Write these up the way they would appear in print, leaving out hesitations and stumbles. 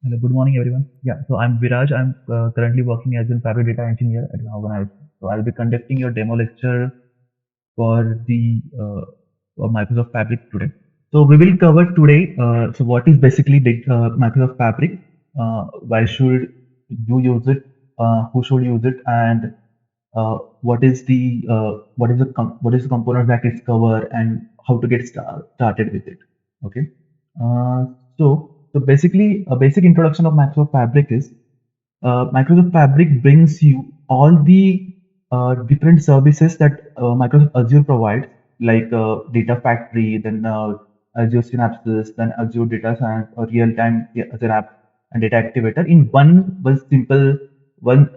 Hello, good morning, everyone. Yeah, so I'm Viraj. I'm currently working as a fabric data engineer at an organization. So I'll be conducting your demo lecture for the for Microsoft Fabric today. So we will cover today. So what is basically Microsoft Fabric? Why should you use it? Who should use it? And what is the component that it's cover and how to get started with it. Okay. Uh, so basically, a basic introduction of Microsoft Fabric is Microsoft Fabric brings you all the different services that Microsoft Azure provides, like Data Factory, then Azure Synapses, then Azure Data Science, or real-time Azure App and Data Activator in one simple one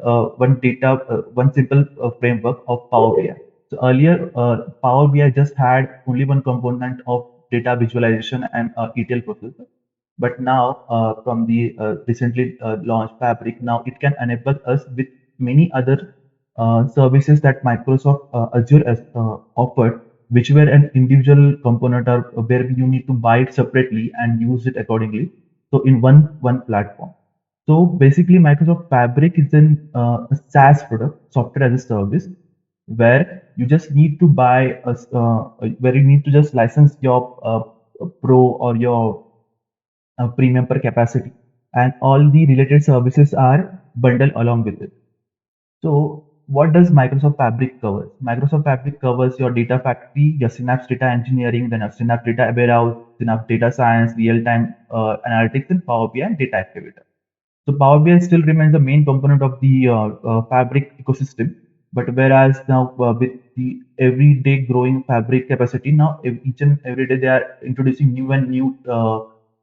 simple framework of Power BI. So earlier, Power BI just had only one component of data visualization and ETL processor. But now, from the recently launched Fabric, now it can enable us with many other services that Microsoft Azure has offered, which were an individual component or where you need to buy it separately and use it accordingly. So in one platform. So basically, Microsoft Fabric is a SaaS product, software as a service, where you just need to where you need to just license your Pro or your premium per capacity, and all the related services are bundled along with it. So what does Microsoft Fabric cover? Microsoft Fabric covers your data factory, your Synapse data engineering, then your Synapse data warehouse, Synapse data science, real-time analytics, and Power BI and data activator. So Power BI still remains the main component of the Fabric ecosystem, but whereas now with the everyday growing Fabric capacity, now each and every day they are introducing new and new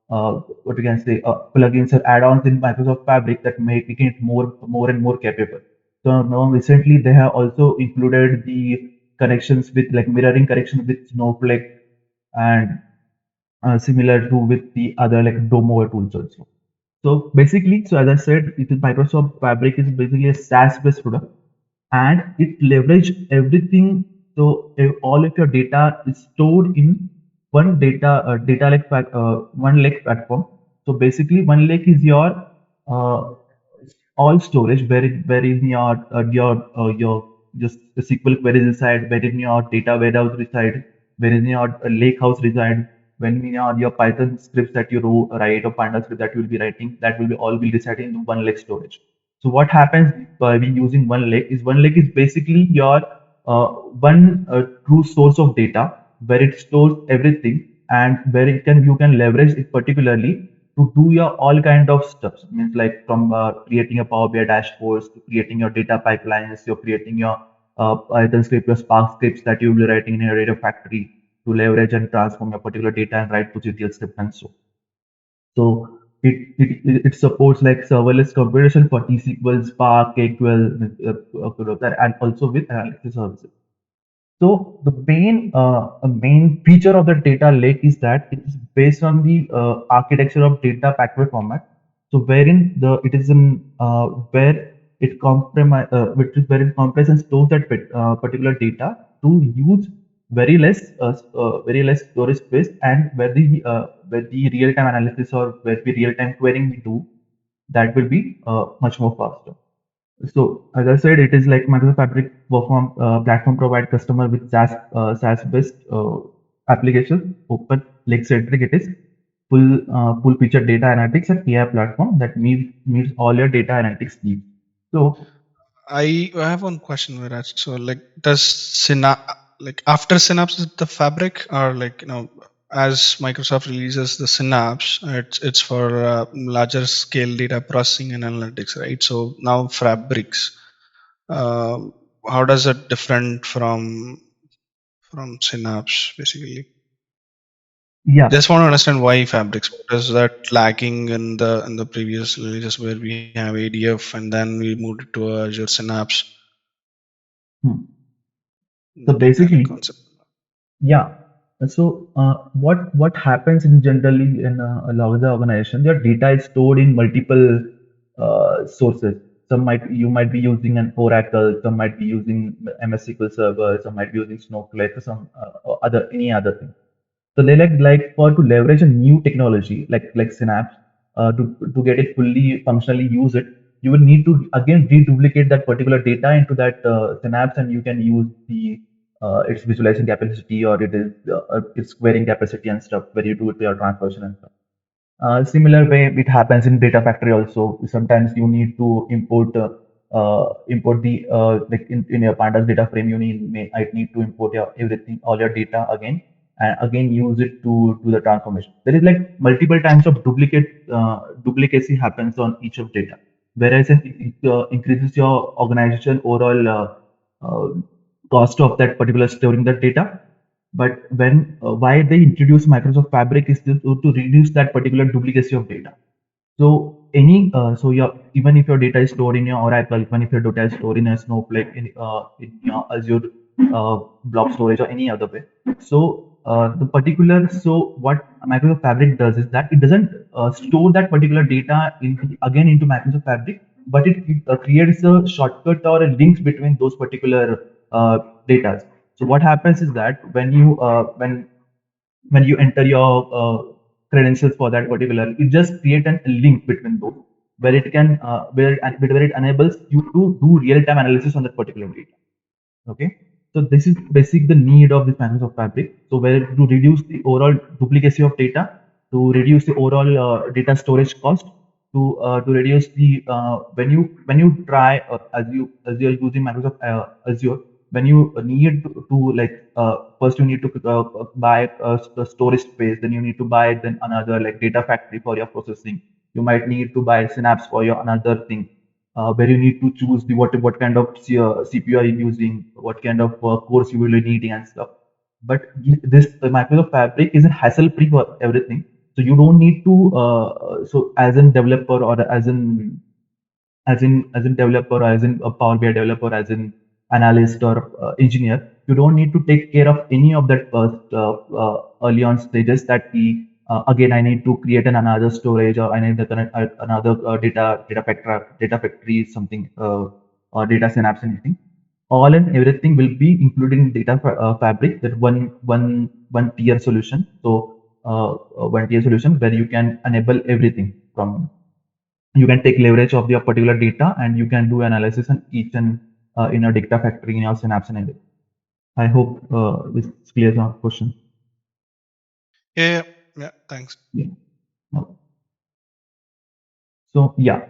what we can say plugins or add-ons in Microsoft Fabric that making it more and more capable. So now recently they have also included the connections with like mirroring connection with Snowflake and similar to with the other like Domo tools also. So basically, so as I said, it is Microsoft Fabric is basically a SaaS-based product, and it leverage everything. So all of your data is stored in one lake platform. So basically, one lake is your uh, all storage wherein your just the SQL queries reside, wherein your data warehouse reside, wherein your Lakehouse reside, when your Python scripts that you write or Panda script that you will be writing, that will be all will reside in one lake storage. So what happens by we using one lake is basically your one true source of data where it stores everything and where it can you can leverage it particularly to do your all kind of stuff. Means like from creating a Power BI dashboards to creating your data pipelines, you're creating your Python script, your Spark scripts that you'll be writing in your data factory to leverage and transform your particular data and write to GTL script and so. So it supports like serverless computation for T-SQL, Spark, KQL, and also with analysis services. So the main feature of the data lake is that it is based on the architecture of data package format. So wherein the it is in where it compromise which is where it compresses and stores that particular data to use very less storage space, and where the real time analysis or where the real time querying we do, that will be much more faster. So as I said, it is like Microsoft Fabric platform provide customer with SaaS based applications, open lake centric. It is full feature data analytics and AI platform that meets all your data analytics needs. So I have one question, Viraj. So, like, does like after Synapse is the Fabric, or like as Microsoft releases the Synapse, it's for larger scale data processing and analytics, right? So now Fabrics, um, how does it different from Synapse, basically? yeah, Just want to understand why Fabrics. What is that lacking in the previous releases where we have ADF and then we moved it to Azure Synapse? hmm. So Data lake basically, concept. yeah. So what happens in generally in a larger organization? Your data is stored in multiple sources. Some might you might be using an Oracle, some might be using MS SQL Server, some might be using Snowflake, or some or other any other thing. So they like for to leverage a new technology like Synapse. to get it fully functionally use it, you will need to again reduplicate that particular data into that synapse, and you can use the its visualization capacity, or its querying capacity and stuff, where you do it your transformation and stuff. Similar way it happens in data factory also. Sometimes you need to import the like in your pandas data frame, I need to import your everything, all your data again, and again use it to do the transformation. There is like multiple times of duplicacy happens on each of data, whereas it increases your organization overall uh, cost of that particular storing that data. But why they introduce Microsoft Fabric is to reduce that particular duplicacy of data. So your even if your data is stored in your Oracle, even if your data is stored in a Snowflake, in your Azure blob storage or any other way. So what Microsoft Fabric does is that it doesn't store that particular data again into Microsoft Fabric, but it creates a shortcut or a links between those particular data. So what happens is that when you enter your credentials for that particular, it just create a link between those, where it can where it enables you to do real time analysis on that particular data. Okay, so this is basic the need of this Microsoft Fabric. So where to reduce the overall duplicacy of data, to reduce the overall data storage cost, to reduce the when you try as you're using Microsoft Azure, when you need to like first you need to buy the storage space, then you need to buy then another like data factory for your processing. You might need to buy Synapse for your another thing, where you need to choose the what kind of CPU are you using, what kind of course you will be needing and stuff. But this Microsoft Fabric is a hassle-free for everything, so you don't need to. So as a developer or as in developer, or as in a Power BI developer, as in analyst or engineer, you don't need to take care of any of that first early on stages. That we again I need to create another storage, or I need to connect another data factory something, or data synapse anything. All and everything will be included in data fabric, that one tier solution. So one tier solution where you can enable everything from, you can take leverage of your particular data, and you can do analysis on each and in a data factory in your synapse and everything. I hope this clears our question. Yeah, yeah, yeah. Thanks. Yeah. Okay. So yeah.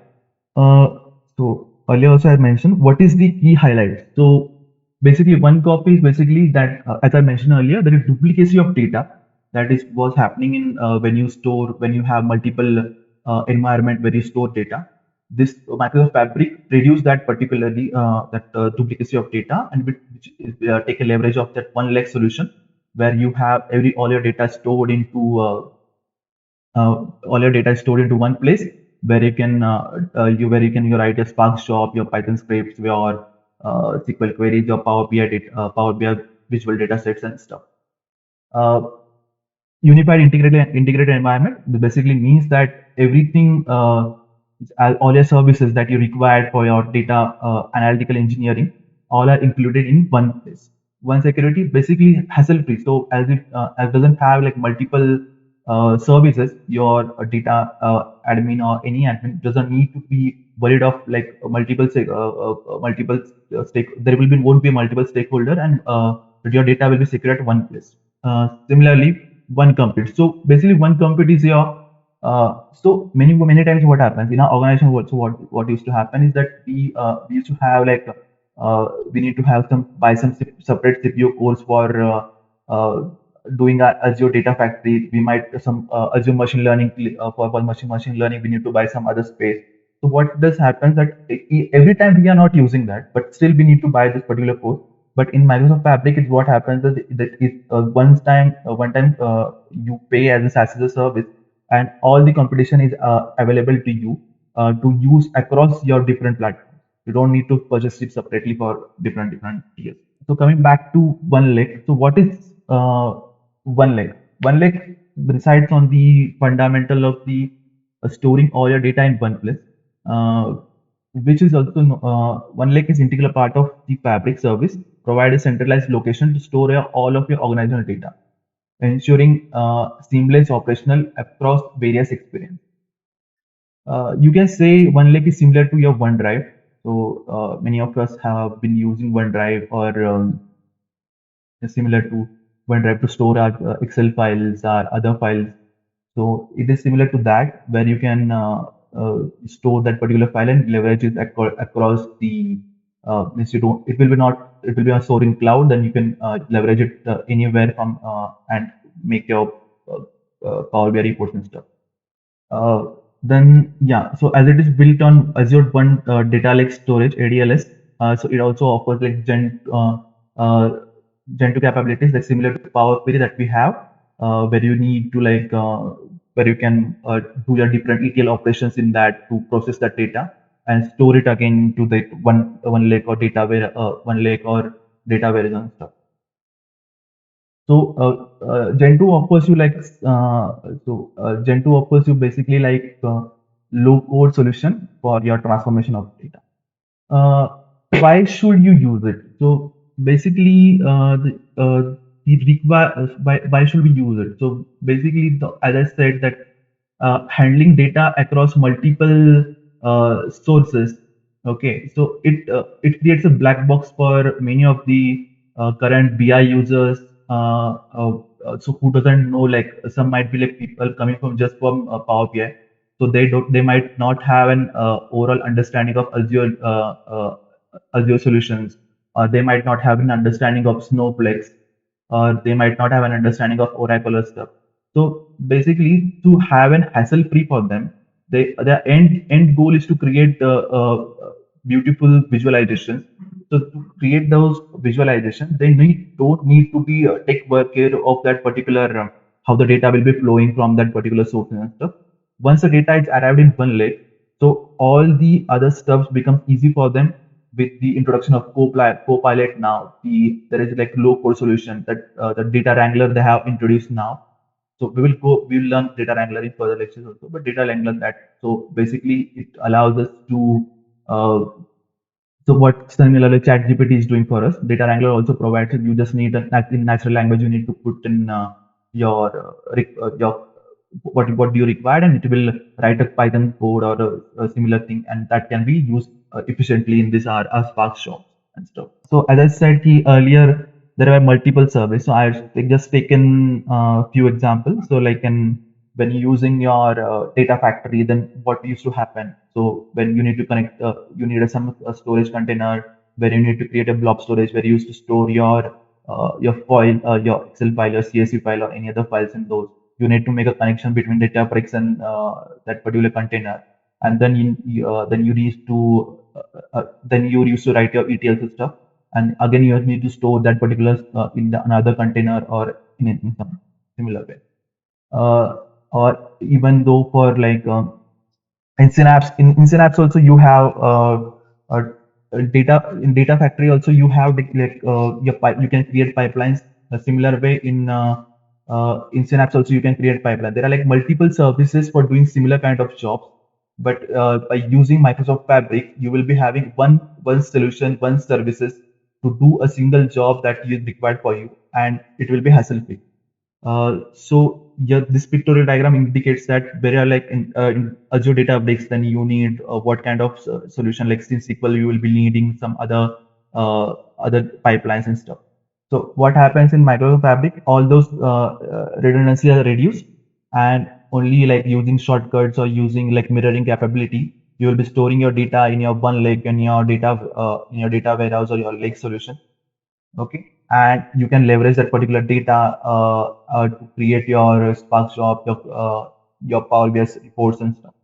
So earlier also I mentioned what is the key highlight. So basically one copy is basically that as I mentioned earlier, there is duplicacy of data. That is what's happening in when you have multiple environment where you store data. This Microsoft Fabric reduce that particularly that duplicacy of data, and which is, take a leverage of that one leg solution, where you have all your data stored into all your data is stored into one place, where you can you write your Spark job, your Python scripts, your SQL queries, your Power BI visual data sets and stuff. Uh, Unified integrated environment basically means that everything, all your services that you require for your data analytical engineering, all are included in one place. One security, basically hassle free. So as doesn't have like multiple services, your data admin or any admin doesn't need to be worried of like multiple stake. There will be won't be multiple stakeholder, and your data will be secure at one place. Similarly, one compute. So basically, one compute is your. So many times what happens in our organization? What used to happen is that we used to have like we need to have some buy some separate CPU cores for doing our Azure data factory. We might some Azure machine learning for machine learning. We need to buy some other space. So what does happen that every time we are not using that, but still we need to buy this particular core. But in Microsoft Fabric, is what happens is that one time you pay as a SaaS as a service, and all the competition is available to you to use across your different platforms. You don't need to purchase it separately for different tiers. So coming back to one leg. So what is one leg? One leg resides on the fundamental of the storing all your data in one place, uh, which is also one leg is integral part of the Fabric service. Provide a centralized location to store all of your organizational data, ensuring seamless operational across various experiences. You can say OneLake is similar to your OneDrive. So many of us have been using OneDrive or similar to OneDrive to store our Excel files or other files. So it is similar to that, where you can store that particular file and leverage it across the means you don't it will be not it will be stored in cloud. Then you can leverage it anywhere from and make your Power BI reports and stuff. Uh, then yeah, so as it is built on Azure One Data Lake Storage (ADLS), so it also offers like Gen 2 capabilities, like similar to Power Query that we have, where you need to where you can do your different ETL operations in that to process that data and store it again to the one lake or data where one lake or data warehouse and stuff. So Gen 2 offers you Gen 2 offers you basically low code solution for your transformation of data. Uh, why should you use it? So basically, why should we use it? So basically, as I said, that handling data across multiple sources. Okay, so it creates a black box for many of the current BI users. So who doesn't know, like some might be like people coming from just from Power BI, so they might not have an overall understanding of Azure solutions, or they might not have an understanding of Snowflakes, or they might not have an understanding of Oracle or stuff. So basically, to have an hassle free for them, their end goal is to create beautiful visualizations. So to create those visualizations, they don't need to be take care of that particular how the data will be flowing from that particular source and stuff. Once the data is arrived in one lake, so all the other stuff becomes easy for them with the introduction of Copilot now. There is like low code solution that the data wrangler they have introduced now. So we will learn data wrangler in further lectures also, but data wrangler that so basically it allows us to uh, so what similarly ChatGPT is doing for us, Data Wrangler also provides it. You just need in natural language. You need to put in your what do you require, and it will write a Python code or a similar thing, and that can be used efficiently in this our Spark shops and stuff. So as I said earlier, there are multiple services. So I've just taken a few examples. So like when you're using your data factory, then what used to happen? So when you need to connect, you need a storage container where you need to create a blob storage where you used to store your file, your Excel file, your CSV file, or any other files in those. You need to make a connection between Databricks and that particular container, and then you need to then you used to write your ETLs and stuff, and again you need to store that particular in another container or in some similar way. Uh, or even though for in Synapse also you have data in data factory also you have you can create pipelines a similar way in Synapse also you can create pipeline. There are like multiple services for doing similar kind of jobs, but by using Microsoft Fabric you will be having one solution, one services to do a single job that is required for you, and it will be hassle free. So yeah, this pictorial diagram indicates that where you are in Azure Databricks, then you need what kind of solution, like in SQL, you will be needing some other pipelines and stuff. So what happens in Microsoft Fabric, all those redundancies are reduced, and only like using shortcuts or using like mirroring capability, you will be storing your data in your one lake in your data warehouse or your lake solution. Okay, and you can leverage that particular data to create your Spark job, your Power BI reports and stuff,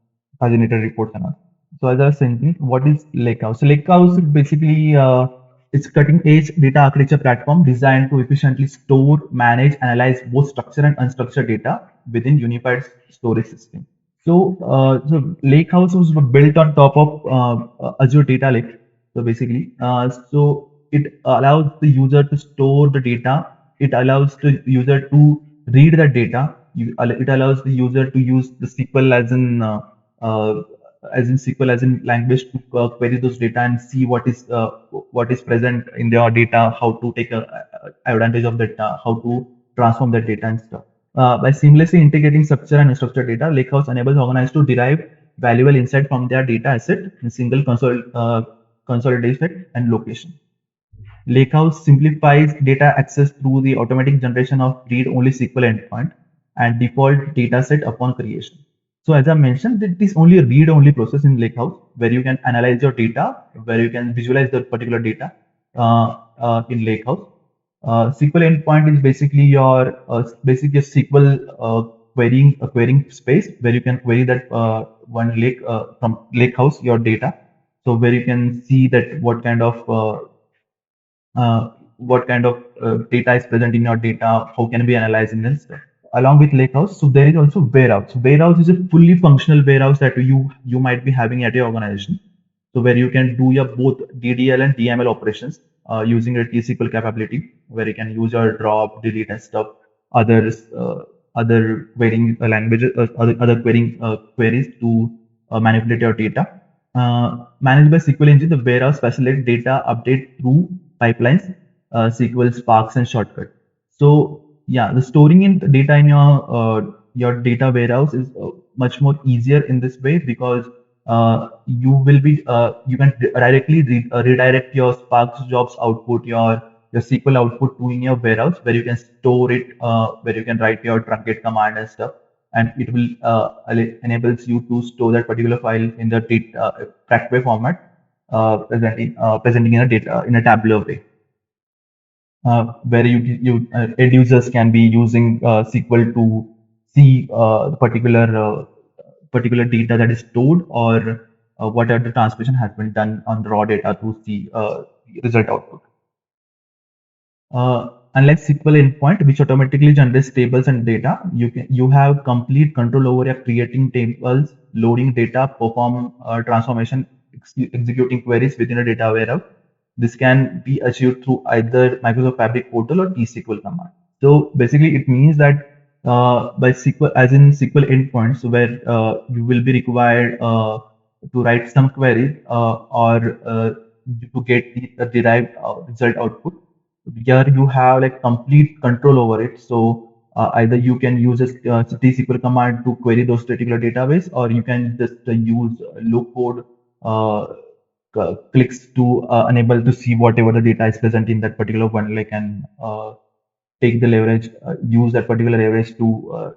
paginated reports and all. So as I was saying, what is Lakehouse? So Lakehouse is basically it's cutting edge data architecture platform designed to efficiently store, manage, analyze both structured and unstructured data within unified storage system. So Lakehouse was built on top of Azure Data Lake. So basically, so it allows the user to store the data. It allows the user to read the data. It allows the user to use the SQL uh, SQL as in language to query those data and see what is present in their data, how to take advantage of that, how to transform that data and stuff. By seamlessly integrating structured and unstructured data, Lakehouse enables organizers to derive valuable insight from their data asset in single consolidated and location. Lakehouse simplifies data access through the automatic generation of read-only SQL endpoint and default dataset upon creation. So as I mentioned, it is only a read-only process in Lakehouse where you can analyze your data, where you can visualize the particular data in Lakehouse. SQL endpoint is basically your basically a SQL querying space where you can query that one lake from Lakehouse your data. So where you can see that what kind of data is present in your data, how can we analyze in this stuff. Along with Lakehouse, so there is also warehouse. So warehouse is a fully functional warehouse that you might be having at your organization. So where you can do your both DDL and DML operations using your T-SQL capability, where you can use your drop, delete, and stuff. Others, other querying languages, other querying queries to manipulate your data. Managed by SQL engine, the warehouse facilitates data update through pipelines, SQL, Sparks, and shortcut. So yeah, the storing in the data in your data warehouse is much more easier in this way because you can directly redirect your Sparks jobs output, your SQL output to in your warehouse where you can store it, where you can write your truncate command and stuff, and it will enables you to store that particular file in the data trackway format, presenting in a data in a tabular way, where end users can be using SQL to see the particular data that is stored or what are the transmission has been done on the raw data to see result output. Unlike SQL endpoint, which automatically generates tables and data, you have complete control over your creating tables, loading data, perform transformation, executing queries within a data warehouse. This can be achieved through either Microsoft Fabric portal or T-SQL command. So basically, it means that by SQL, as in SQL endpoints, where you will be required to write some queries or to get the derived result output. Here you have like complete control over it. So either you can use a T-SQL command to query those particular database, or you can just use low code clicks to enable to see whatever the data is present in that particular one, like, and take the leverage, use that particular leverage to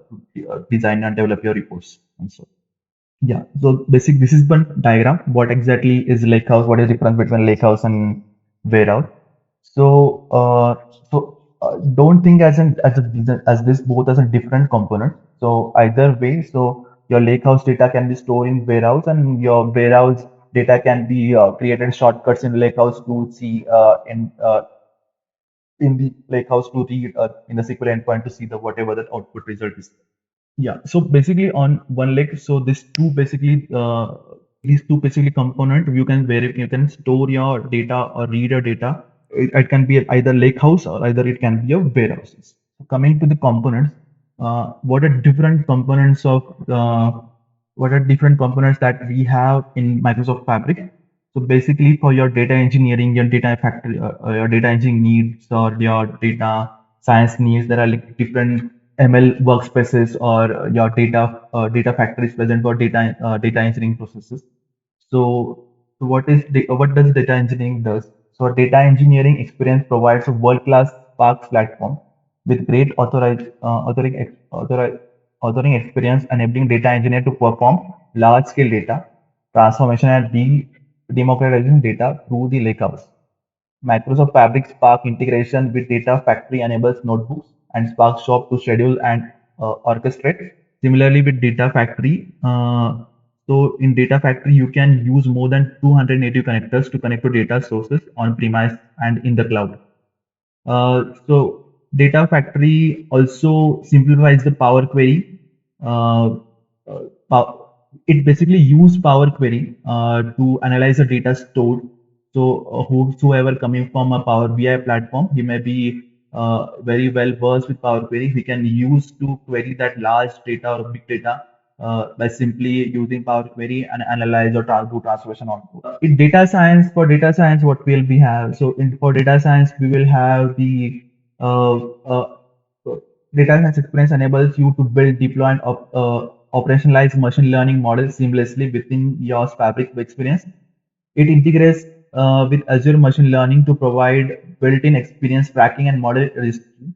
design and develop your reports and so. Yeah, so this is one diagram. What exactly is Lakehouse? What is the difference between Lakehouse and warehouse? So, don't think as this both as a different component. So either way, so your Lakehouse data can be stored in warehouse, and your warehouse data can be created shortcuts in Lakehouse to see in the Lakehouse to read in the SQL endpoint to see the whatever the output result is. Yeah, so basically on one leg, so these two basically component you can where you can store your data or read your data. It can be either lake house or either it can be a warehouses. So coming to the components, what are different components of what are different components that we have in Microsoft Fabric? So basically for your data engineering, your data factory, your data engineering needs or your data science needs, there are like different ML workspaces or your data factories present for data engineering processes. So, what does data engineering does? So data engineering experience provides a world-class Spark platform with great authoring experience, enabling data engineer to perform large-scale data transformation and democratizing data through the lakehouse. Microsoft Fabric Spark integration with Data Factory enables notebooks and Spark Shop to schedule and orchestrate. Similarly, with Data Factory, so in Data Factory, you can use more than 200 native connectors to connect to data sources on premise and in the cloud. So Data Factory also simplifies the Power Query. Uh, it basically use Power Query to analyze the data stored. So whosoever coming from a Power BI platform, he may be very well versed with Power Query. He can use to query that large data or big data by simply using Power Query and analyze or do transformation output. In data science, for data science, what will we have? So for data science, we will have the uh, uh, data science experience enables you to build, deploy, and operationalize machine learning models seamlessly within your Fabric experience. It integrates with Azure Machine Learning to provide built-in experience tracking and model registry.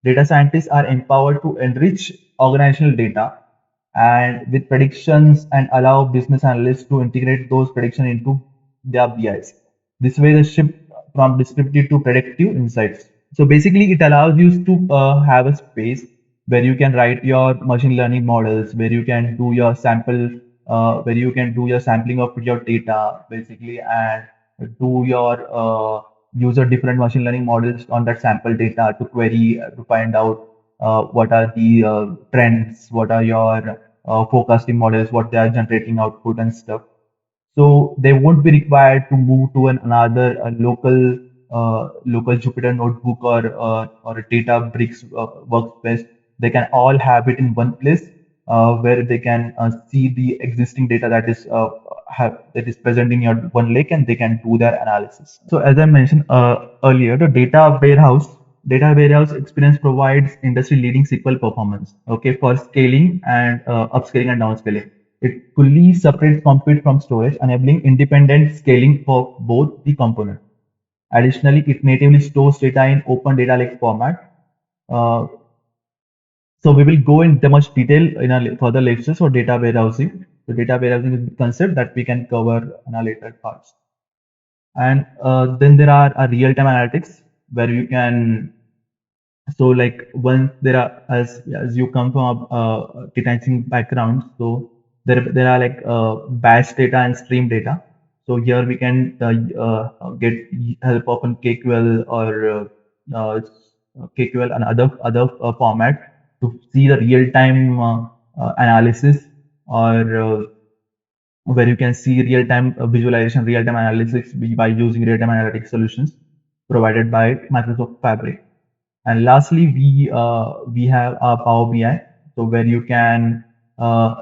Data scientists are empowered to enrich organizational data and with predictions and allow business analysts to integrate those predictions into their BIs. This way, the shift from descriptive to predictive insights. So basically, it allows you to have a space where you can write your machine learning models, where you can do your where you can do your sampling of your data, basically, and do your use of different machine learning models on that sample data to query to find out what are the trends, what are your forecasting models, what they are generating output and stuff. So they won't be required to move to another local Jupyter notebook or a Databricks workspace. They can all have it in one place where they can see the existing data that is present in your one lake, and they can do their analysis. So as I mentioned earlier, the data warehouse experience provides industry leading SQL performance. Okay, for scaling and upscaling and downscaling. It fully separates compute from storage, enabling independent scaling for both the components. Additionally, it natively stores data in open data lake format. Uh, so we will go into much detail in our further lectures for data warehousing. So data warehousing is a concept that we can cover in our later parts. And then there are real-time analytics where you can so like once there are as you come from data engineering background, so there are like batch data and stream data. So here we can get help of an KQL or KQL and other format to see the real time analysis or where you can see real-time visualization, real-time analytics by using real-time analytics solutions provided by Microsoft Fabric. And lastly, we have our Power BI, so where you can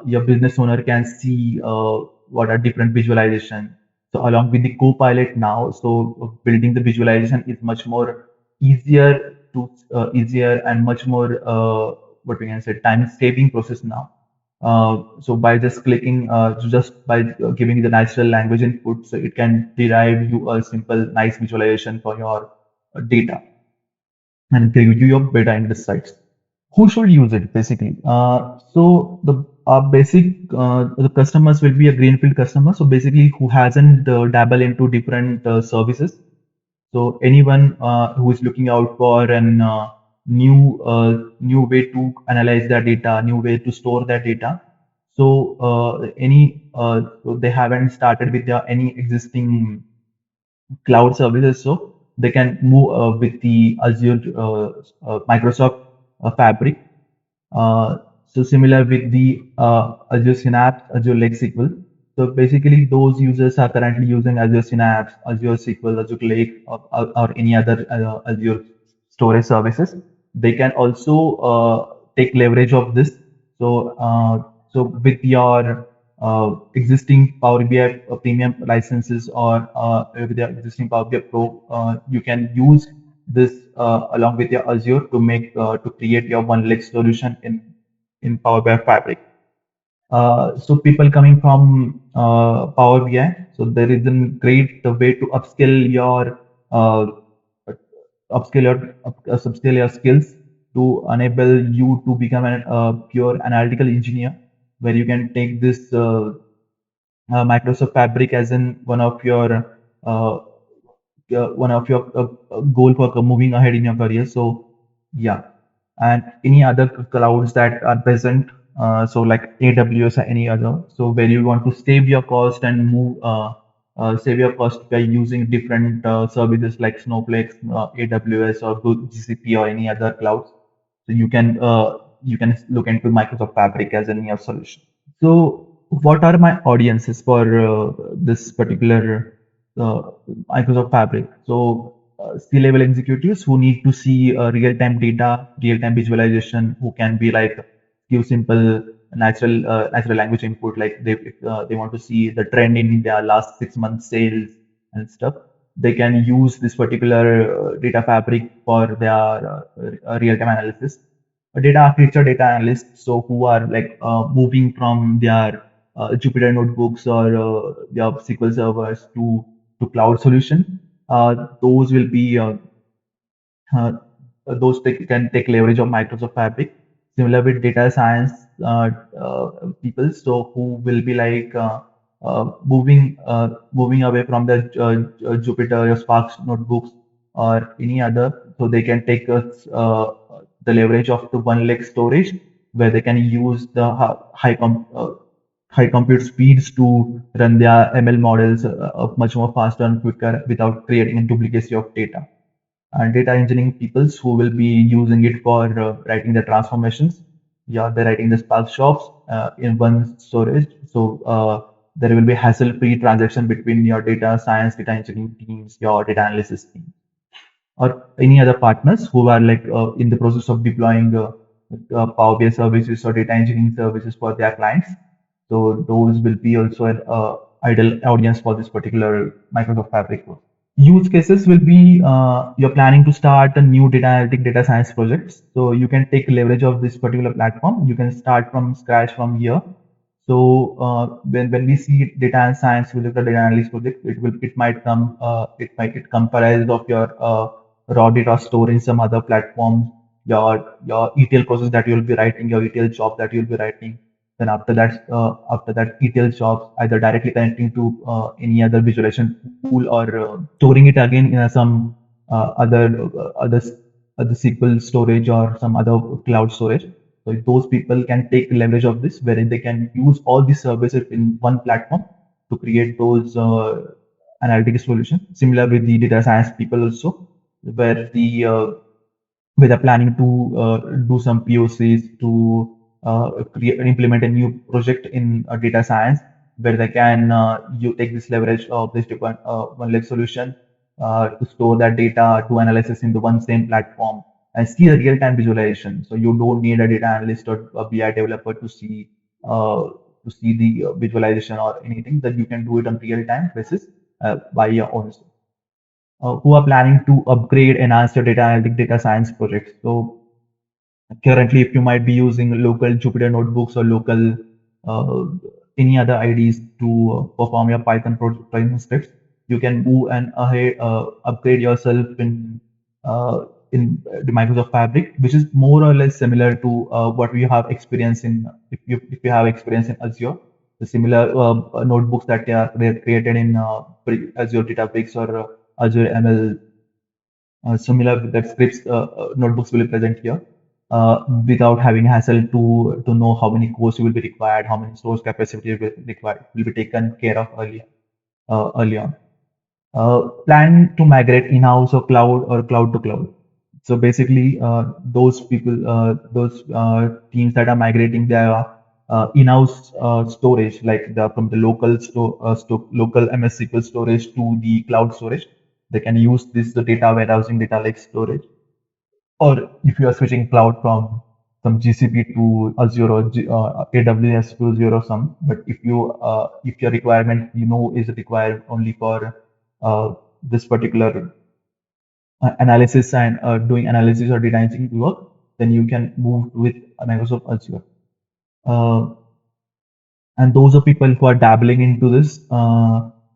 your business owner can see what are different visualization. So along with the Copilot now, so building the visualization is much more easier and much more what we can say time saving process now. So by just clicking, just by giving the natural language input, so it can derive you a simple, nice visualization for your data and give you your data insights. Who should use it basically? So the basic the customers will be a greenfield customer. So basically, who hasn't dabbled into different services. So anyone who is looking out for an new way to analyze their data, new way to store their data. So so they haven't started with their any existing cloud services, so they can move with the Azure Microsoft Fabric. So similar with the Azure Synapse, Azure Lake SQL. So basically, those users are currently using Azure Synapse, Azure SQL, Azure Lake, or any other Azure storage services. They can also take leverage of this. So with your existing Power BI premium licenses or with your existing Power BI Pro, you can use this along with your Azure to create your one lake solution in Power BI Fabric. So people coming from Power BI, so there is a great way to uh, upscale your skills to enable you to become a pure analytical engineer, where you can take this Microsoft Fabric as in uh, one of your goal for moving ahead in your career. So yeah, and any other clouds that are present, so like AWS or any other, so where you want to save your cost and save your cost by using different services like Snowflake, AWS, or GCP or any other clouds. So you can look into Microsoft Fabric as a new solution. So, what are my audiences for this particular uh, Microsoft Fabric? So, C-level executives who need to see real-time data, real-time visualization, who can be like give simple natural language input, like if they want to see the trend in their last 6 months sales and stuff. They can use this particular data fabric for their real-time analysis. data architecture, data analysts, so who are like moving from their Jupyter notebooks or their SQL servers to cloud solution. Those will be uh, can take leverage of Microsoft Fabric. Similar with data science people, so who will be like moving away from the Jupyter or Spark notebooks or any other, so they can take the leverage of the one leg storage, where they can use the high compute speeds to run their ML models much more faster and quicker without creating a duplicacy of data. And data engineering peoples who will be using it for writing the transformations. Yeah, they're writing the Spark shops in one storage. So there will be hassle-free transaction between your data science, data engineering teams, your data analysis team, or any other partners who are like in the process of deploying Power BI services or data engineering services for their clients. So those will be also an ideal audience for this particular Microsoft Fabric work. Use cases will be you're planning to start a new data analytic data science project. So you can take leverage of this particular platform. You can start from scratch from here. So when we see data science, we look at data analysis project, it might come it comprised of your raw data stored in some other platform, your ETL process that you'll be writing, your ETL job that you'll be writing. Then after that ETL jobs, either directly connecting to any other visualization tool or storing it again in some other SQL storage or some other cloud storage. So those people can take leverage of this, wherein they can use all these services in one platform to create those analytical solutions. Similar with the data science people also, where the where they're planning to do some POCs to create and implement a new project in data science, where they can you take this leverage of this one leg solution to store that data to analysis into one same platform and see a real-time visualization. So you don't need a data analyst or a BI developer to see the visualization or anything. That you can do it on real-time basis by your own. Who are planning to upgrade, enhance your data analytic data science projects. So currently, if you might be using local Jupyter notebooks or local uh, any other IDs to perform your Python scripts, you can move and ahead upgrade yourself in the Microsoft Fabric, which is more or less similar to what we have experience in if you have experience in Azure. The similar notebooks that they're created in Azure Databricks or Azure ML similar with that scripts notebooks will be present here without having hassle to know how many cores will be required, how many stores capacity will be required, will be taken care of early on. Plan to migrate in-house or cloud or cloud to cloud. So basically, those people, those teams that are migrating their in-house storage, like from the local MS SQL storage to the cloud storage, they can use this the data warehousing, data lake storage. Or if you are switching cloud from some GCP to Azure or AWS to Azure or some, but if your requirement is required only for this particular analysis and doing analysis or data engineering work, then you can move with Microsoft Azure. Uh, and those are people who are dabbling into this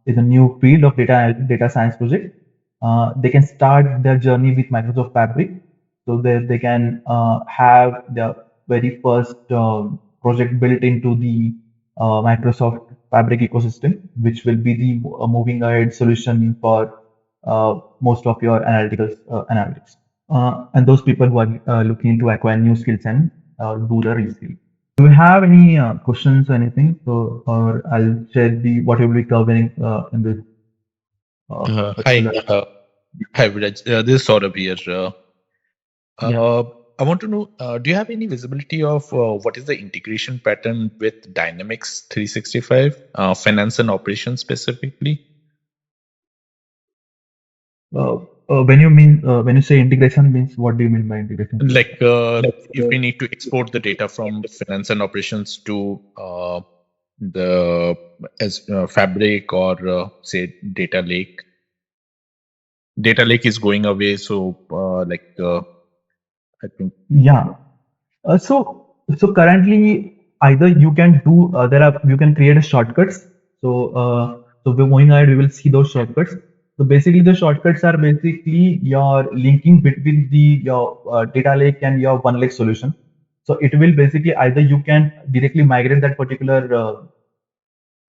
is a new field of data science project. They can start their journey with Microsoft Fabric, so that they can have the very first project built into the Microsoft Fabric ecosystem, which will be the moving ahead solution for most of your analytics. And those people who are looking to acquire new skills and do the reskill. Do you have any questions or anything? So, or I'll share the what we'll be covering in this Hi, particular. hi, Viraj. This is Saurabh here. Yeah. I want to know, do you have any visibility of what is the integration pattern with Dynamics 365, finance and operations specifically? When you say integration means, what do you mean by integration? Like, if we need to export the data from finance and operations to the as Fabric or say data lake. Data lake is going away, so I think. Yeah. So currently either you can do you can create a shortcuts. So we're moving ahead, we will see those shortcuts. So basically the shortcuts are basically your linking between the your data lake and your one lake solution. So it will basically either you can directly migrate that particular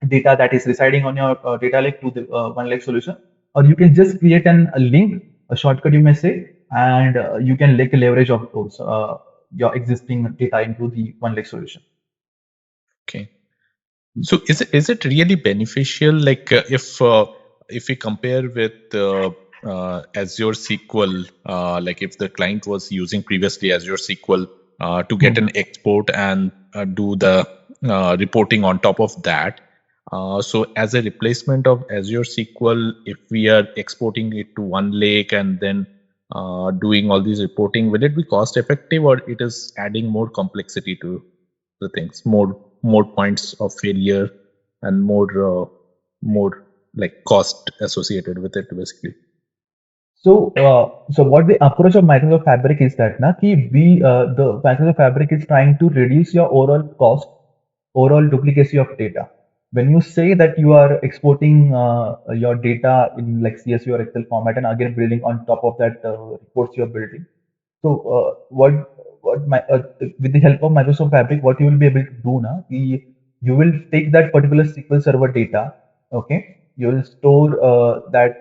data that is residing on your data lake to the one lake solution, or you can just create a link, a shortcut you may say, and you can leverage of those your existing data into the one lake solution. Okay. So is it really beneficial? Like if we compare with Azure SQL, like if the client was using previously Azure SQL to get an export and do the reporting on top of that. So as a replacement of Azure SQL, if we are exporting it to one lake and then doing all these reporting, will it be cost effective, or it is adding more complexity to the things, more points of failure, and more like cost associated with it, basically? So what the approach of Microsoft Fabric is that na ki the Microsoft Fabric is trying to reduce your overall cost, overall duplicacy of data. When you say that you are exporting your data in like CSV or Excel format and again building on top of that reports you are building. So what my with the help of Microsoft Fabric, what you will be able to do now, you will take that particular SQL Server data, okay? You will store that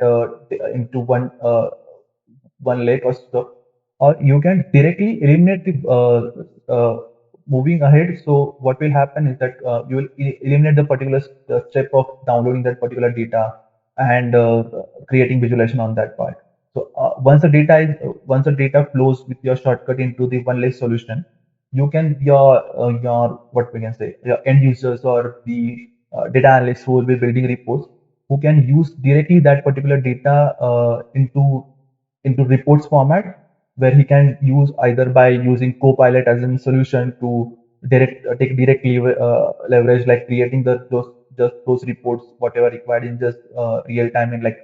into one lake or so, or you can directly eliminate the moving ahead. So what will happen is that you will eliminate the particular step of downloading that particular data and creating visualization on that part. So once the data flows with your shortcut into the one lake solution, you can your what we can say your end users or the data analysts who will be building reports, who can use directly that particular data into reports format, where he can use either by using Copilot as a solution to take directly leverage, like creating those reports whatever required in just real time in like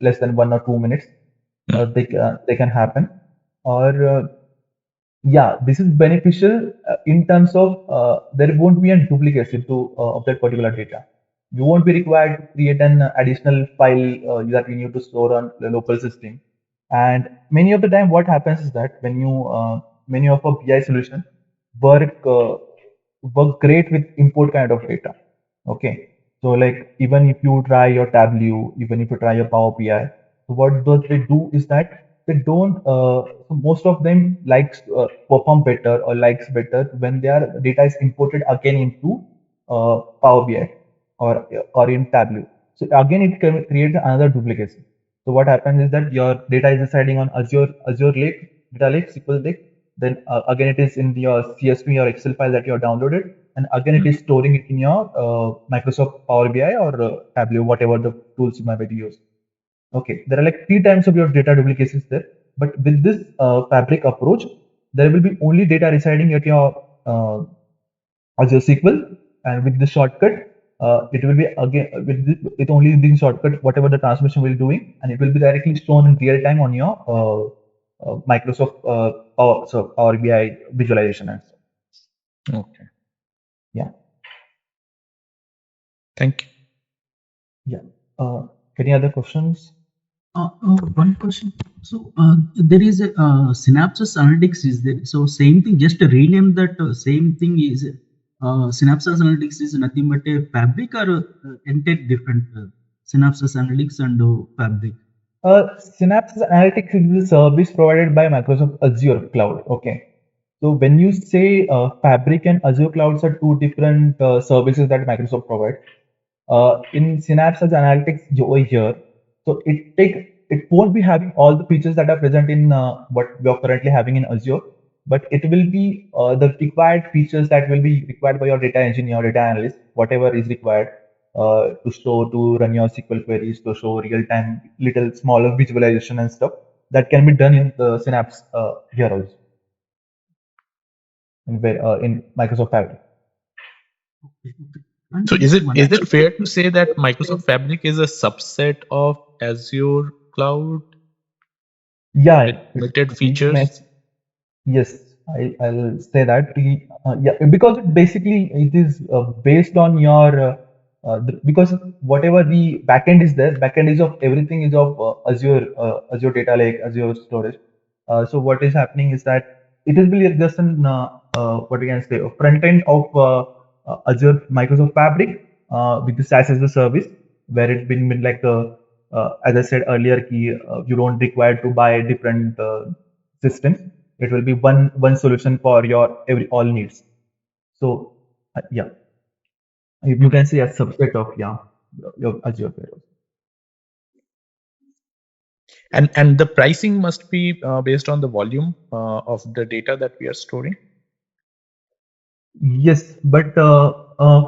less than 1 or 2 minutes. They can happen, or yeah, this is beneficial in terms of there won't be a duplication of that particular data. You won't be required to create an additional file that you need to store on the local system. And many of the time, what happens is that when you many of our BI solutions work work great with import kind of data. Okay, so like even if you try your Tableau, even if you try your Power BI, so what does they do is that they don't so most of them likes perform better or likes better when their data is imported again into Power BI or in Tableau. So again it creates another duplication. So what happens is that your data is residing on Azure Lake, data lake, SQL Lake. Then again it is in your CSV or Excel file that you have downloaded, and again it is storing it in your Microsoft Power BI or Tableau, whatever the tools you might be to use. Okay, there are like 3 times of your data duplications there. But with this Fabric approach, there will be only data residing at your Azure SQL, and with the shortcut, it will be again with only the shortcut, whatever the transmission will be doing, and it will be directly shown in real time on your Microsoft Power BI visualization. And so, Okay, yeah, thank you. yeah. Any other questions? One question. So there is a Synapses Analytics is there. So same thing, just to rename that same thing is Synapses Analytics is nothing but a Fabric, or entire different Synapses Analytics and Fabric. Synapse Analytics is a service provided by Microsoft Azure Cloud. Okay. So when you say Fabric and Azure Clouds are two different services that Microsoft provides. In Synapse Analytics over here, so it won't be having all the features that are present in what we are currently having in Azure, but it will be the required features that will be required by your data engineer, data analyst, whatever is required to store, to run your SQL queries, to show real-time little smaller visualization and stuff that can be done in the Synapse here also in Microsoft Fabric. Okay, okay. And So is just it one is it fair to say that Microsoft Fabric is a subset of Azure Cloud Yeah, with limited you may, features? yes. I'll say that yeah, because it is based on your because whatever the backend is there, backend is of everything is of Azure Data Lake, Azure storage. So what is happening is that it is really just an what we can say a front end of Azure Microsoft Fabric with the SaaS as a service, where it's been like as I said earlier, you don't require to buy different systems. It will be one solution for your every all needs. So yeah, you can say a subset of your Azure payroll. And the pricing must be based on the volume of the data that we are storing. Yes, but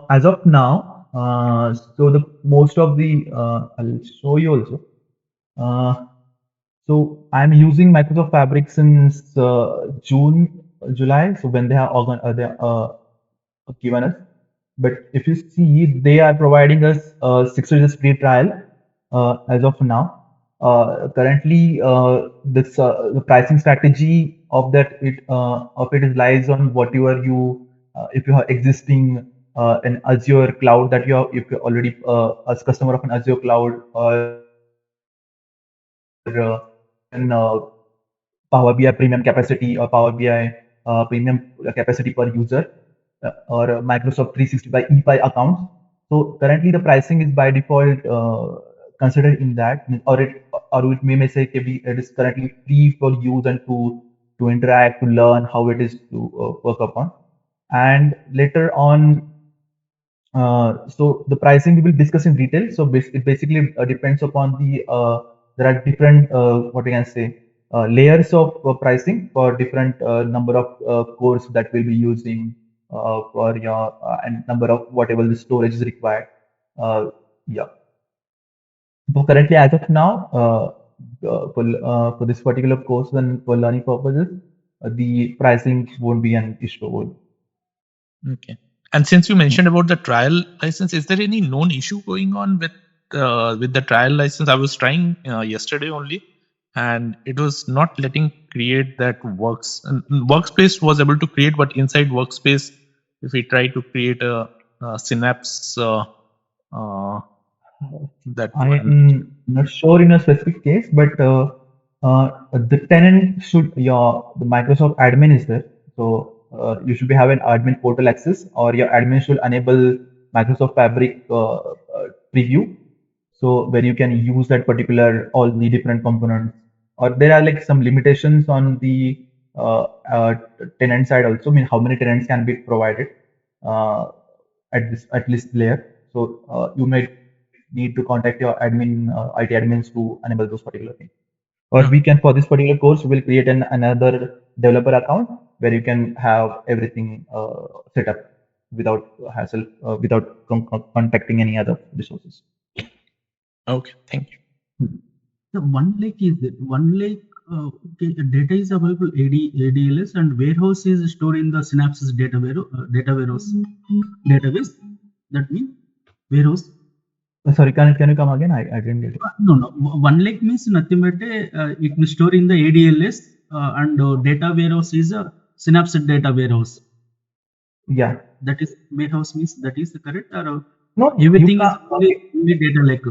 as of now, so the most of the I'll show you also. Uh, so I'm using Microsoft Fabric since June, July. So when they given us. But if you see, they are providing us 6 days free trial as of now. Currently, the pricing strategy of it is lies on whatever you if you have existing an Azure cloud that you have if you're already a customer of an Azure cloud or an Power BI premium capacity or Power BI premium capacity per user or Microsoft 365 E5 accounts. So currently the pricing is by default considered in that, or it may say it is currently free for use and to interact, to learn how it is to work upon. And later on, so the pricing we will discuss in detail. So it basically depends upon there are different what we can say layers of pricing for different number of cores that we'll be using for your and number of whatever the storage is required. Yeah. So currently, as of now, for this particular course and for learning purposes, the pricing won't be an issue. Okay. And since you mentioned about the trial license, is there any known issue going on with the trial license? I was trying yesterday only, and it was not letting create that workspace was able to create, but inside workspace, if we try to create a Synapse, that I one. am not sure in a specific case, but the tenant should the Microsoft admin is there, so you should be having admin portal access, or your admin should enable Microsoft Fabric preview, so where you can use that particular all the different components. Or there are like some limitations on the uh, uh, tenant side also. I mean, how many tenants can be provided uh, at least layer. So you may need to contact your IT admins to enable those particular things. Or No. we can, for this particular course, we will create another developer account where you can have everything set up without hassle, without contacting any other resources. Okay, thank you. The one lake is there. One lake okay, data is available ADLS and warehouse is stored in the Synapses data warehouse database. That means warehouse. Sorry, can you come again? I didn't get it. No. One lake means nothing but it will store in the ADLS and data warehouse is a Synapse data warehouse. Yeah. That is warehouse means that is correct or No, everything is only data lake.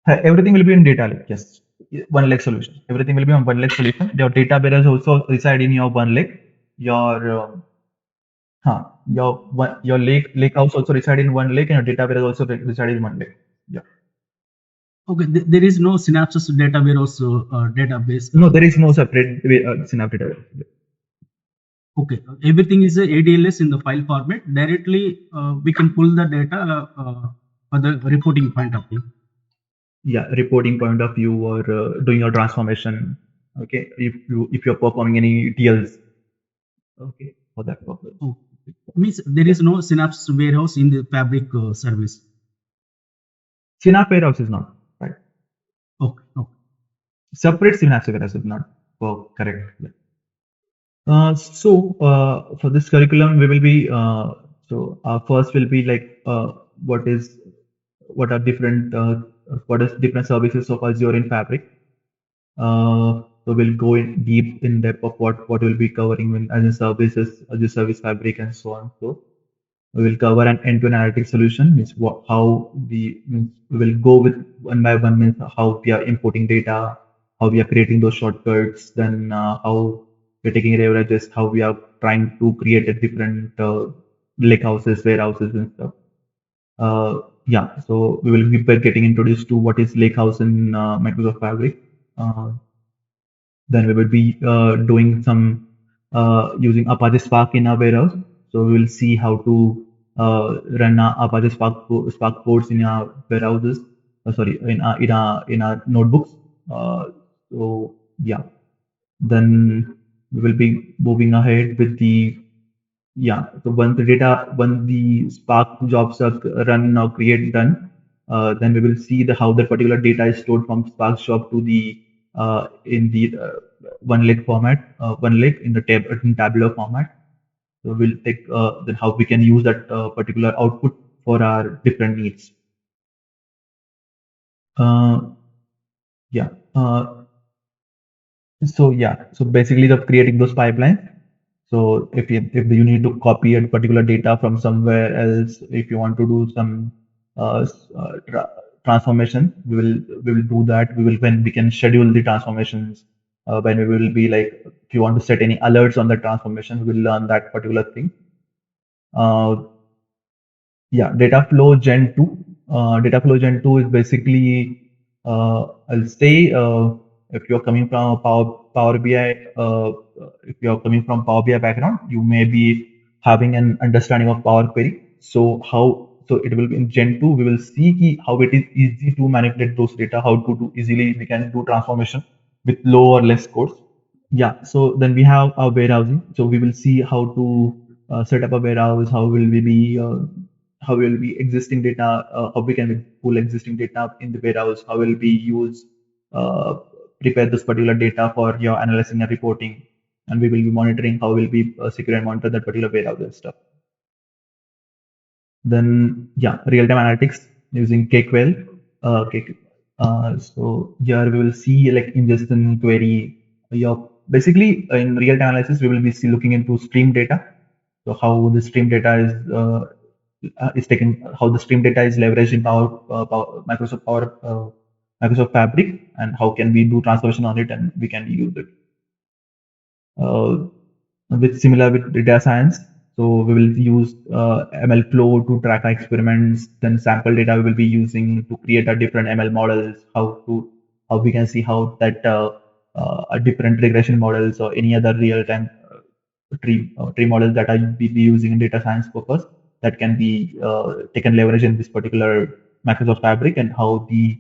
everything will be in data lake. Yes, one lake solution. Everything will be on one lake solution. Your data warehouse also reside in your one lake. Your lake house also reside in one lake, and your data warehouse also reside in one lake. Yeah. Okay, there is no Synapses data warehouse database. No, there is no separate Synapse data warehouse. Okay, everything is a ADLS in the file format. Directly, we can pull the data for the reporting point of view. Yeah, reporting point of view or doing your transformation. Okay, if you're performing any TLs. Okay, for that purpose. Oh, means there is no Synapse warehouse in the Fabric service. Synapse warehouse is not right. Okay. Separate Synapse warehouse is not correct. Yeah. For this curriculum, we will be first will be like what is what are different what is different services of Azure in Fabric. So we'll go in deep in depth of what we'll be covering as a services, as a service fabric, and so on. So we will cover an end-to-end analytics solution, means how we will go with one by one, means how we are importing data, how we are creating those shortcuts, then how we're taking averages, how we are trying to create a different lake houses, warehouses, and stuff. Yeah, so we will be getting introduced to what is Lakehouse in Microsoft Fabric. Then we will be doing some using Apache Spark in our warehouse. So we will see how to run Apache Spark codes in our warehouses. Sorry, in our notebooks. So yeah, then we will be moving ahead with the yeah. So once the Spark jobs are run or create done, then we will see the how that particular data is stored from Spark job to the in the one lake format, one lake in the tabular format. So we'll take then how we can use that particular output for our different needs. Uh, yeah. So basically, the creating those pipelines. So if you need to copy a particular data from somewhere else, if you want to do some transformation, we will do that. When we can schedule the transformations, when we will be like, if you want to set any alerts on the transformation, we will learn that particular thing. Uh, yeah, data flow Gen 2. Data flow Gen 2 is basically, I'll say, if you're coming from a Power BI, if you're coming from Power BI background, you may be having an understanding of Power Query. So it will be in Gen 2, we will see how it is easy to manipulate those data, how to do easily, we can do transformation with low or less codes. Yeah, so then we have our warehousing. So we will see how to set up a warehouse, how will be existing data, how we can pull existing data in the warehouse, how will we use, uh, prepare this particular data for your analyzing and reporting, and we will be monitoring how will we secure and monitor that particular warehouse and stuff. Then yeah, real-time analytics using KQL. So here we will see like ingestion query. Basically in real-time analysis we will be looking into stream data. So how the stream data is taken, how the stream data is leveraged in Microsoft Fabric, and how can we do transformation on it, and we can use it. With similar with data science. So we will use ML flow to track our experiments. Then sample data we will be using to create a different ML models. How we can see how that a different regression models or any other real time tree models that I be using in data science purpose, that can be taken leverage in this particular Microsoft Fabric, and how the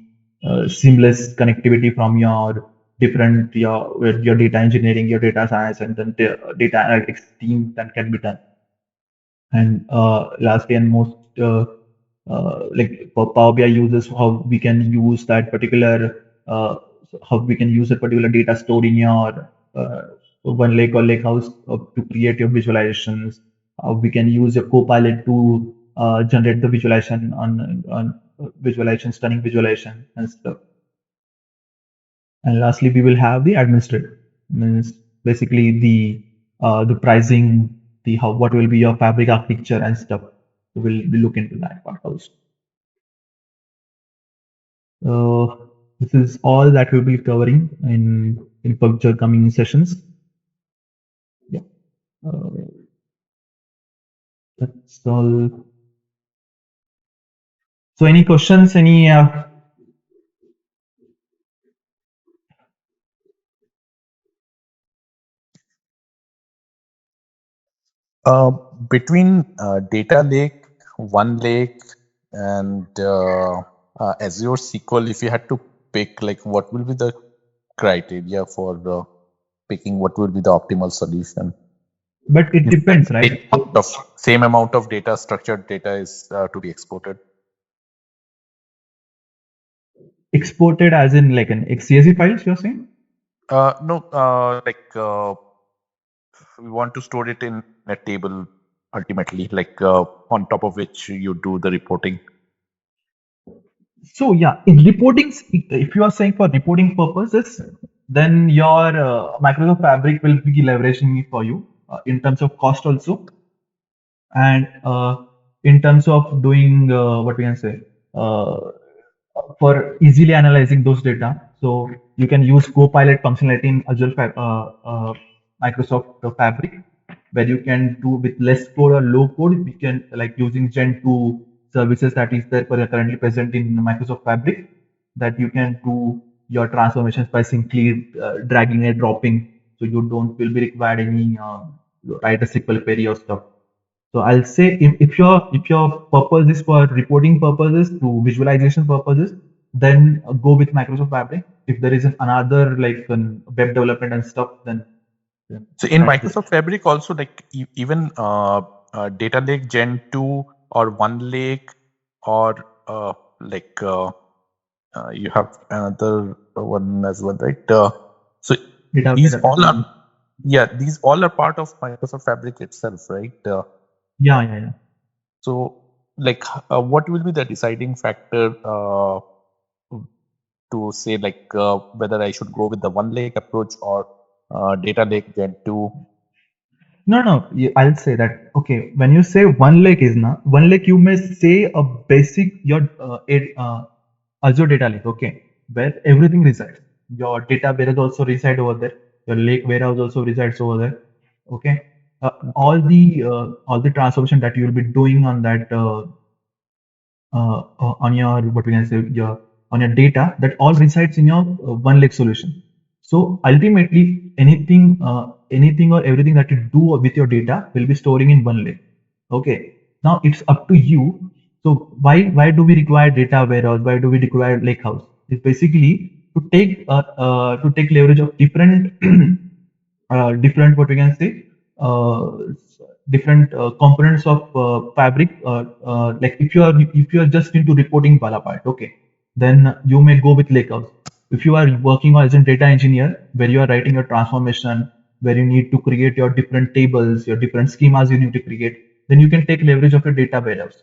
seamless connectivity from your different your data engineering, your data science, and then the data analytics team that can be done. And lastly and most like for Power BI users, how we can use that particular data stored in your one lake or lake house to create your visualizations. How we can use your Copilot to generate the visualization on visualization, stunning visualization and stuff. And lastly, we will have the administrator, means basically the pricing, the how what will be your fabric architecture and stuff. So we'll look into that part also. This is all that we'll be covering in future coming sessions. Yeah, that's all. So any questions? Any Between data lake, one lake, and Azure SQL, if you had to pick, like, what will be the criteria for picking what will be the optimal solution? But it depends, right? Same amount of data, structured data is to be exported. Exported as in like an XCSV files, you're saying? No, we want to store it in a table ultimately, like on top of which you do the reporting. So yeah, in reporting, if you are saying for reporting purposes, then your Microsoft Fabric will be leveraging it for you in terms of cost also, and in terms of doing what we can say uh, for easily analyzing those data. So you can use Copilot functionality in Microsoft Fabric, where you can do with less code or low code. We can like using Gen 2 services that is there currently present in Microsoft Fabric, that you can do your transformations by simply dragging and dropping. So you don't will be required any write a SQL query or stuff. So I'll say if your purpose is for reporting purposes to visualization purposes, then go with Microsoft Fabric. If there is another like web development and stuff, then So in try this. Microsoft Fabric also, like even Data Lake Gen 2 or One Lake, or like you have another one as well, right? So these all are, these all are part of Microsoft Fabric itself, right? Yeah. So like what will be the deciding factor to say like whether I should go with the One Lake approach or Data Lake Gen 2? No. I'll say that. Okay, when you say one lake is na one lake, you may say a basic your Azure data lake. Okay, where everything resides. Your data warehouse also reside over there. Your lake warehouse also resides over there. Okay, all the transformation that you will be doing on that on your what we can say your on your data, that all resides in your one lake solution. So ultimately anything or everything that you do with your data will be storing in one lake. Okay, now it's up to you. So why do we require data warehouse? Why do we require lakehouse? It's basically to take leverage of different different what we can say uh, different components of fabric, like if you are just into reporting Bala part, okay, then you may go with lakehouse. If you are working as a data engineer, where you are writing your transformation, where you need to create your different tables, your different schemas you need to create, then you can take leverage of your data warehouse.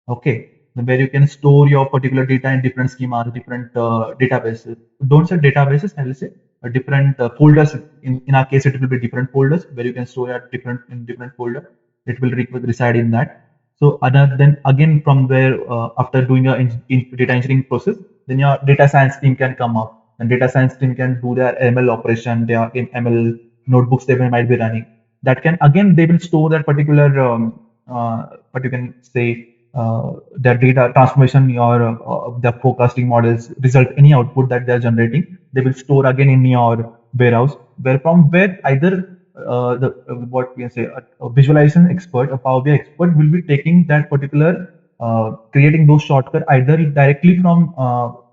Okay, where you can store your particular data in different schemas, different databases. Don't say databases, I will say different folders. In our case, it will be different folders where you can store your different in different folder. It will reside in that. So other then again from where after doing your data engineering process, then your data science team can come up, and data science team can do their ML operation, their ML notebooks they might be running. That can again they will store that particular what you can say their data transformation or the forecasting models result, any output that they are generating, they will store again in your warehouse, where from where either the what we can say a visualization expert, a Power BI expert will be taking that particular creating those shortcuts either directly from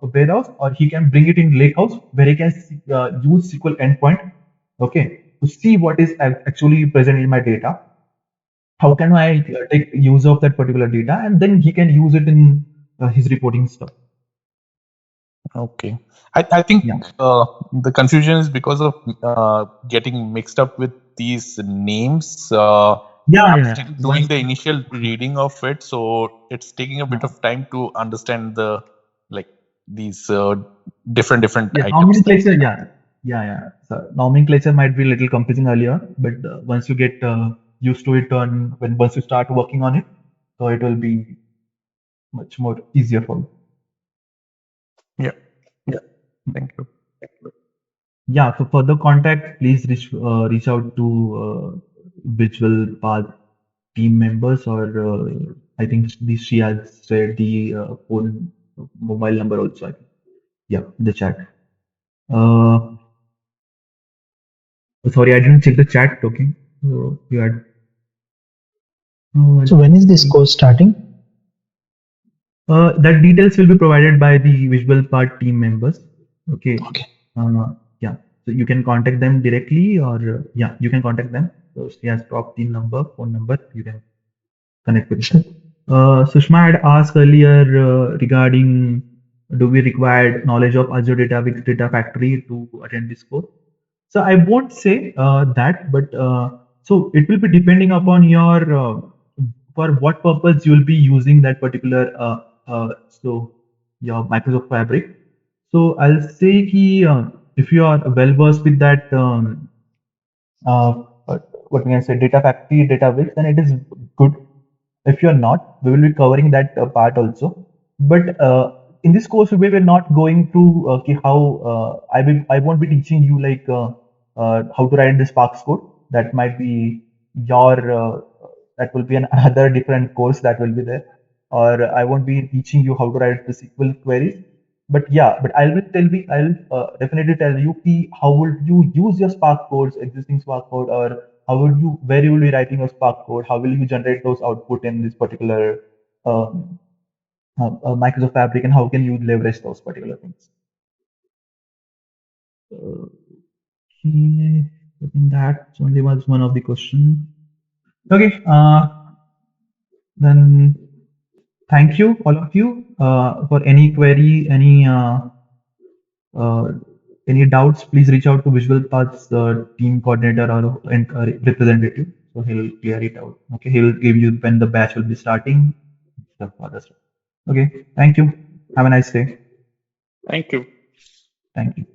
warehouse, or he can bring it in lakehouse where he can use SQL endpoint, okay, to see what is actually present in my data. How can I take use of that particular data, and then he can use it in his reporting stuff. Okay. I think Yeah. the confusion is because of getting mixed up with these names. I'm Yeah. still doing the initial reading of it, so it's taking a bit of time to understand the like these different Yeah, items. nomenclature. Yeah. So nomenclature might be a little confusing earlier, but once you get used to it, once you start working on it, so it will be much more easier for you. Yeah. Thank you. Yeah. For further contact, please reach out to Visualpath team members, or I think she has shared the phone mobile number also. I think. Yeah, in the chat. Uh, Sorry, I didn't check the chat. Okay, you had. So when is this course starting? That details will be provided by the Visualpath team members. Okay. Yeah. So you can contact them directly, or yeah, you can contact them. So she has dropped the number, phone number. You can connect with them. Sushma had asked earlier regarding do we require knowledge of Azure Data with Data Factory to attend this course? So I won't say that, but so it will be depending upon your for what purpose you will be using that particular so your Microsoft Fabric. So I'll say ki, if you are well versed with that, uh, what can I say, data factory, data bricks, then it is good. If you're not, we will be covering that part also. But in this course, we will not going through how I won't be teaching you like how to write the Sparks code. That might be your that will be another different course that will be there. Or I won't be teaching you how to write the SQL queries. But yeah, but I'll definitely tell you how would you use your Spark codes, existing Spark code, or where you will be writing your Spark code, how will you generate those output in this particular um, Microsoft Fabric, and how can you leverage those particular things. Okay, I think that only was one of the questions. Okay, then thank you all of you for any query, uh, any doubts, please reach out to Visualpath's team coordinator or representative. So he'll clear it out. Okay, he will give you when the batch will be starting. Stuff, other stuff. Okay, thank you. Have a nice day. Thank you. Thank you.